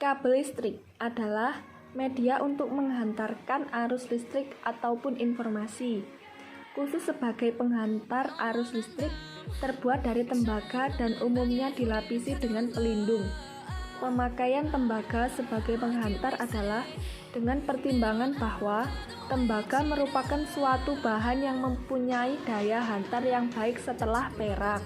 Kabel listrik adalah media untuk menghantarkan arus listrik ataupun informasi. Khusus sebagai penghantar arus listrik, terbuat dari tembaga dan umumnya dilapisi dengan pelindung. Pemakaian tembaga sebagai penghantar adalah dengan pertimbangan bahwa tembaga merupakan suatu bahan yang mempunyai daya hantar yang baik setelah perak.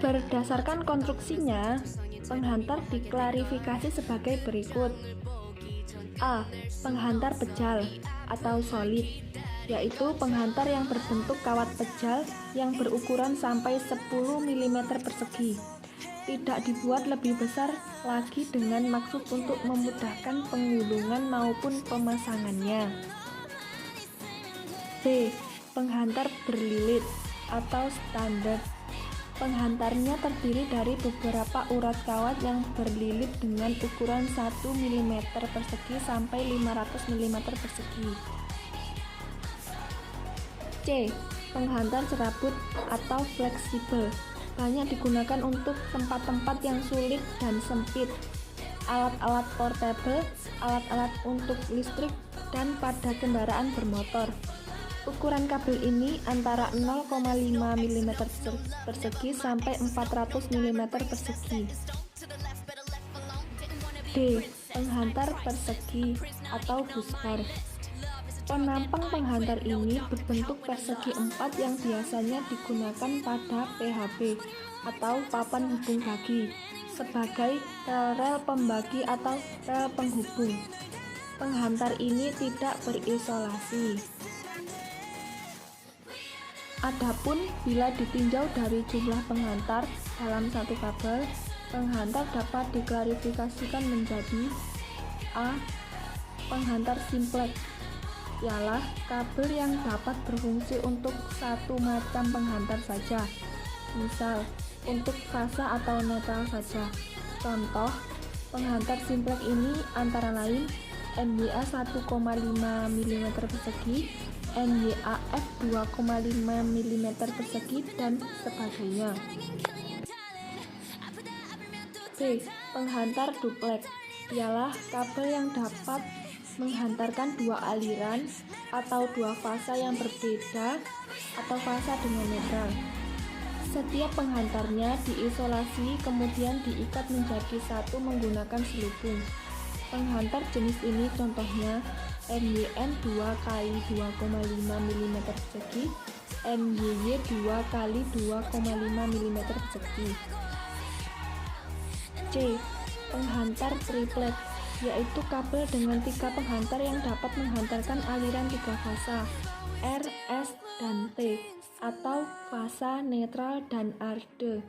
Berdasarkan konstruksinya, penghantar diklarifikasi sebagai berikut. A. Penghantar pejal atau solid, yaitu penghantar yang berbentuk kawat pejal yang berukuran sampai 10 mm persegi. Tidak dibuat lebih besar lagi dengan maksud untuk memudahkan penggulungan maupun pemasangannya. B. Penghantar berlilit atau standar. Penghantarnya terdiri dari beberapa urat kawat yang berlilit dengan ukuran 1 mm persegi sampai 500 mm persegi. C. Penghantar serabut atau fleksibel, banyak digunakan untuk tempat-tempat yang sulit dan sempit, alat-alat portable, alat-alat untuk listrik, dan pada kendaraan bermotor. Ukuran kabel ini antara 0,5 mm persegi sampai 400 mm persegi. D. Penghantar persegi atau busbar. Penampang penghantar ini berbentuk persegi 4 yang biasanya digunakan pada PHB atau papan hubung bagi sebagai rel pembagi atau rel penghubung. Penghantar ini tidak berisolasi. Adapun bila ditinjau dari jumlah penghantar dalam satu kabel, penghantar dapat diklarifikasikan menjadi A. Penghantar simplex, ialah kabel yang dapat berfungsi untuk satu macam penghantar saja, misal untuk fasa atau netral saja. Contoh penghantar simplex ini antara lain NYA 1,5 mm persegi, NYAF 2,5 mm persegi, dan sebagainya. B. Penghantar duplex, ialah kabel yang dapat menghantarkan dua aliran atau dua fasa yang berbeda atau fasa dengan netral. Setiap penghantarnya diisolasi kemudian diikat menjadi satu menggunakan selubung. Penghantar jenis ini contohnya NYN 2x2,5 mm persegi, NYY 2x2,5 mm persegi. C. Penghantar triplet, yaitu kabel dengan 3 penghantar yang dapat menghantarkan aliran 3 fasa R, S, dan T, atau fasa netral dan arde.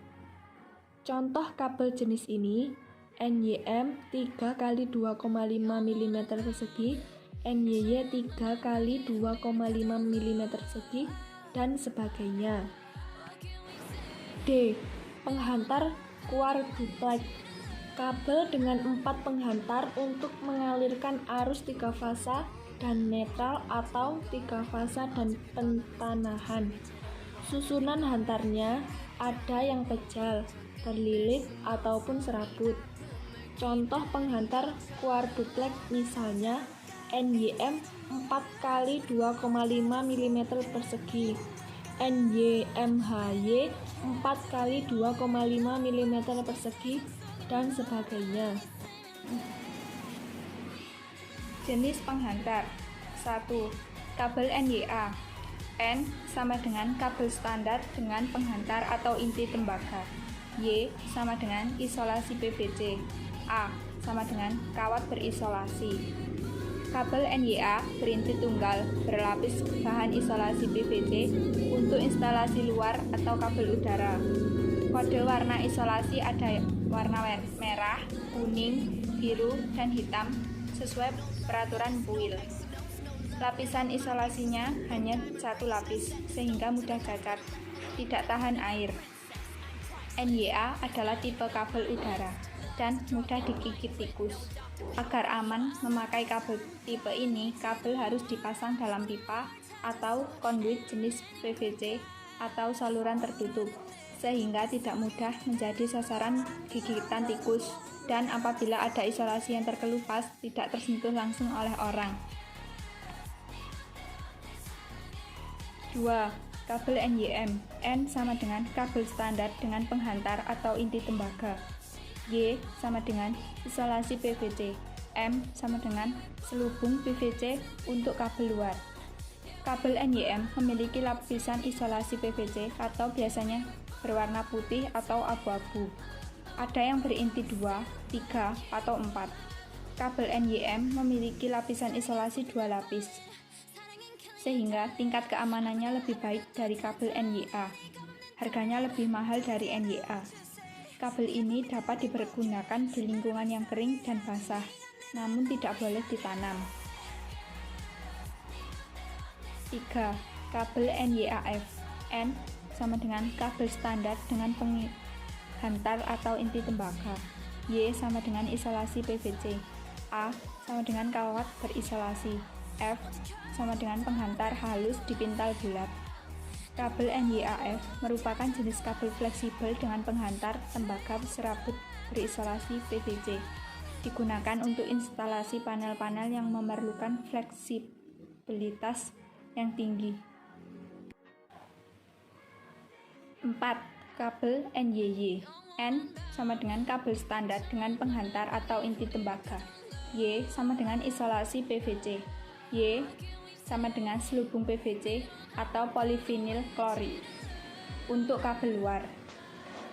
Contoh kabel jenis ini NYM 3x2,5 mm persegi, NYY 3x2,5 mm persegi, dan sebagainya. D. Penghantar quadruplex, kabel dengan 4 penghantar untuk mengalirkan arus 3 fasa dan netral atau 3 fasa dan pentanahan. Susunan hantarnya ada yang pejal, berlilit, ataupun serabut. Contoh penghantar quadruplex misalnya NYM 4x2,5 mm persegi, NYMHY 4x2,5 mm persegi, dan sebagainya. Jenis penghantar. 1. Kabel NYA. N sama dengan kabel standar dengan penghantar atau inti tembaga. Y sama dengan isolasi PVC. A sama dengan kawat berisolasi. Kabel NYA berinti tunggal berlapis bahan isolasi PVC untuk instalasi luar atau kabel udara. Kode warna isolasi ada warna merah, kuning, biru, dan hitam sesuai peraturan PUIL. Lapisan isolasinya hanya 1 lapis sehingga mudah cacat, tidak tahan air. NYA adalah tipe kabel udara dan mudah digigit tikus. Agar aman memakai kabel tipe ini, kabel harus dipasang dalam pipa atau konduit jenis PVC atau saluran tertutup, sehingga tidak mudah menjadi sasaran gigitan tikus. dan apabila ada isolasi yang terkelupas tidak tersentuh langsung oleh orang. 2. Kabel NYM. N sama dengan kabel standar dengan penghantar atau inti tembaga. Y sama dengan isolasi PVC. M sama dengan selubung PVC untuk kabel luar. Kabel NYM memiliki lapisan isolasi PVC atau biasanya berwarna putih atau abu-abu. Ada yang berinti 2, 3, atau 4. Kabel NYM memiliki lapisan isolasi 2 lapis, sehingga tingkat keamanannya lebih baik dari kabel NYA. Harganya lebih mahal dari NYA. Kabel ini dapat dipergunakan di lingkungan yang kering dan basah, namun tidak boleh ditanam. 3. Kabel NYAF. N sama dengan kabel standar dengan penghantar atau inti tembaga. Y sama dengan isolasi PVC. A sama dengan kawat berisolasi. F sama dengan penghantar halus dipintal bulat. Kabel NYAF merupakan jenis kabel fleksibel dengan penghantar tembaga serabut berisolasi PVC. Digunakan untuk instalasi panel-panel yang memerlukan fleksibilitas yang tinggi. 4. Kabel NYY. N sama dengan kabel standar dengan penghantar atau inti tembaga. Y sama dengan isolasi PVC. Y sama dengan selubung PVC atau polivinil klorid. Untuk kabel luar,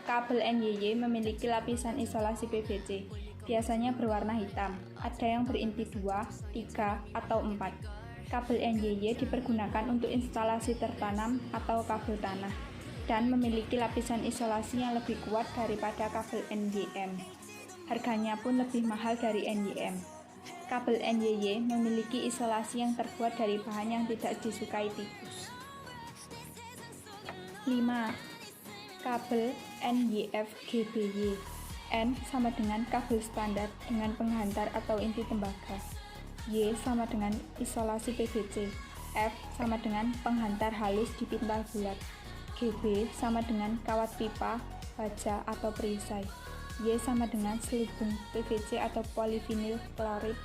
kabel NYY memiliki lapisan isolasi PVC, biasanya berwarna hitam. Ada yang berinti 2, 3, atau 4. Kabel NYY dipergunakan untuk instalasi tertanam atau kabel tanah, dan memiliki lapisan isolasi yang lebih kuat daripada kabel NYM. Harganya pun lebih mahal dari NYM. Kabel NYY memiliki isolasi yang terbuat dari bahan yang tidak disukai tikus. 5. Kabel NYF-GBY. N sama dengan kabel standar dengan penghantar atau inti tembaga. Y sama dengan isolasi PVC. F sama dengan penghantar halus dipintal bulat. GB sama dengan kawat pipa, baja, atau perisai. Y sama dengan selubung PVC atau polivinil klorid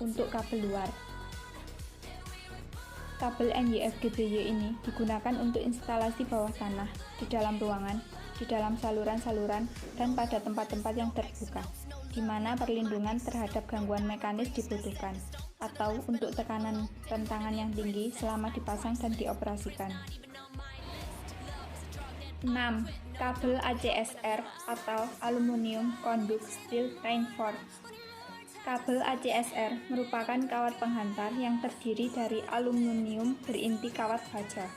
untuk kabel luar. Kabel NYF-GBY ini digunakan untuk instalasi bawah tanah, di dalam ruangan, di dalam saluran-saluran, dan pada tempat-tempat yang terbuka, di mana perlindungan terhadap gangguan mekanis dibutuhkan, atau untuk tekanan rentangan yang tinggi selama dipasang dan dioperasikan. 6. Kabel ACSR atau Aluminium Conduct Steel Reinforced. Kabel ACSR merupakan kawat penghantar yang terdiri dari aluminium berinti kawat baja.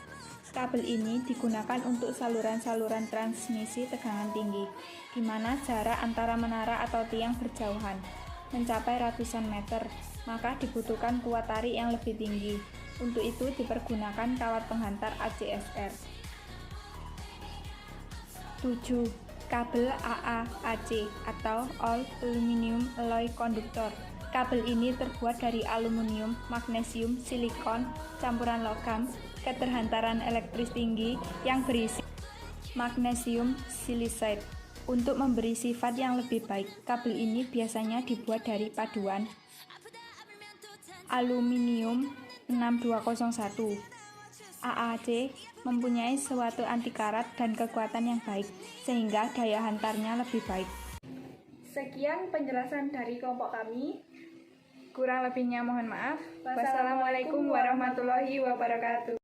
Kabel ini digunakan untuk saluran-saluran transmisi tegangan tinggi, di mana jarak antara menara atau tiang berjauhan, mencapai ratusan meter, maka dibutuhkan kuat tarik yang lebih tinggi. Untuk itu dipergunakan kawat penghantar ACSR. 7. Kabel AAAC atau All Aluminium Alloy Conductor. Kabel ini terbuat dari aluminium, magnesium, silikon, campuran logam, keterhantaran elektris tinggi yang berisi magnesium silicate. Untuk memberi sifat yang lebih baik, kabel ini biasanya dibuat dari paduan aluminium 6201. AAC mempunyai suatu anti karat dan kekuatan yang baik, sehingga daya hantarnya lebih baik. Sekian penjelasan dari kelompok kami. Kurang lebihnya mohon maaf. Wassalamualaikum warahmatullahi wabarakatuh.